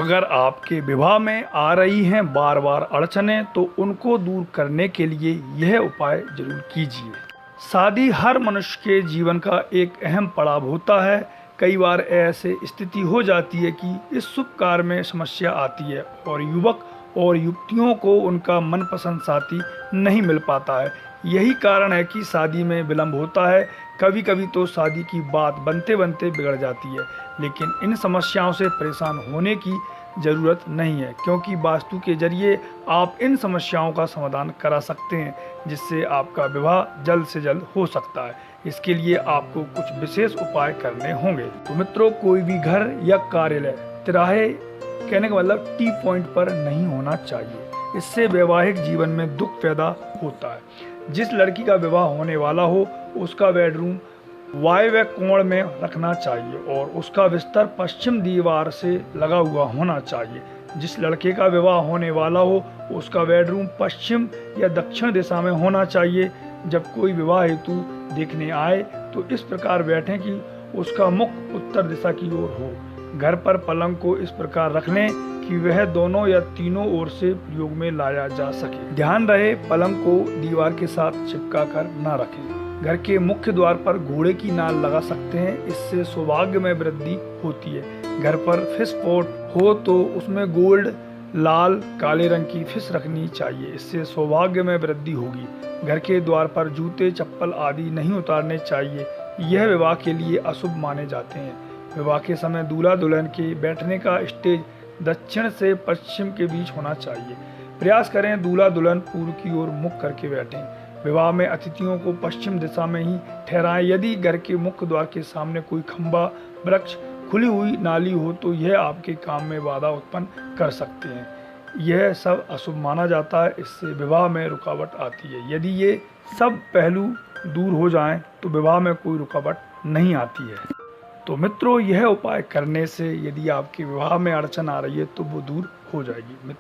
अगर आपके विवाह में आ रही हैं बार बार अड़चनें तो उनको दूर करने के लिए यह उपाय जरूर कीजिए। शादी हर मनुष्य के जीवन का एक अहम पड़ाव होता है। कई बार ऐसे स्थिति हो जाती है कि इस शुभ कार्य में समस्या आती है और युवक और युवतियों को उनका मनपसंद साथी नहीं मिल पाता है। यही कारण है कि शादी में विलंब होता है। कभी कभी तो शादी की बात बनते बनते बिगड़ जाती है, लेकिन इन समस्याओं से परेशान होने की ज़रूरत नहीं है, क्योंकि वास्तु के जरिए आप इन समस्याओं का समाधान करा सकते हैं, जिससे आपका विवाह जल्द से जल्द हो सकता है। इसके लिए आपको कुछ विशेष उपाय करने होंगे। तो मित्रों, कोई भी घर या कार्यालय तिराहे, कहने का मतलब टी पॉइंट पर नहीं होना चाहिए। इससे वैवाहिक जीवन में दुख पैदा होता है। जिस लड़की का विवाह होने वाला हो उसका बेडरूम वायव्य कोण में रखना चाहिए और उसका बिस्तर पश्चिम दीवार से लगा हुआ होना चाहिए। जिस लड़के का विवाह होने वाला हो उसका बेडरूम पश्चिम या दक्षिण दिशा में होना चाहिए। जब कोई विवाह हेतु देखने आए तो इस प्रकार बैठें कि उसका मुख उत्तर दिशा की ओर हो। घर पर पलंग को इस प्रकार रख लें कि वह दोनों या तीनों ओर से प्रयोग में लाया जा सके। ध्यान रहे, पलंग को दीवार के साथ चिपका कर न रखें। घर के मुख्य द्वार पर घोड़े की नाल लगा सकते हैं, इससे सौभाग्य में वृद्धि होती है। घर पर फिश पॉट हो तो उसमें गोल्ड, लाल, काले रंग की फिश रखनी चाहिए, इससे सौभाग्य में वृद्धि होगी। घर के द्वार पर जूते, चप्पल आदि नहीं उतारने चाहिए, यह विवाह के लिए अशुभ माने जाते हैं। विवाह के समय दूल्हा दुल्हन के बैठने का स्टेज दक्षिण से पश्चिम के बीच होना चाहिए। प्रयास करें दूल्हा दुल्हन पूर्व की ओर मुख करके बैठें। विवाह में अतिथियों को पश्चिम दिशा में ही ठहराएं। यदि घर के मुख्य द्वार के सामने कोई खंबा, वृक्ष, खुली हुई नाली हो तो यह आपके काम में बाधा उत्पन्न कर सकते हैं। यह सब अशुभ माना जाता है, इससे विवाह में रुकावट आती है। यदि ये सब पहलू दूर हो जाएं तो विवाह में कोई रुकावट नहीं आती है। तो मित्रों, यह उपाय करने से यदि आपके विवाह में अड़चन आ रही है तो वो दूर हो जाएगी।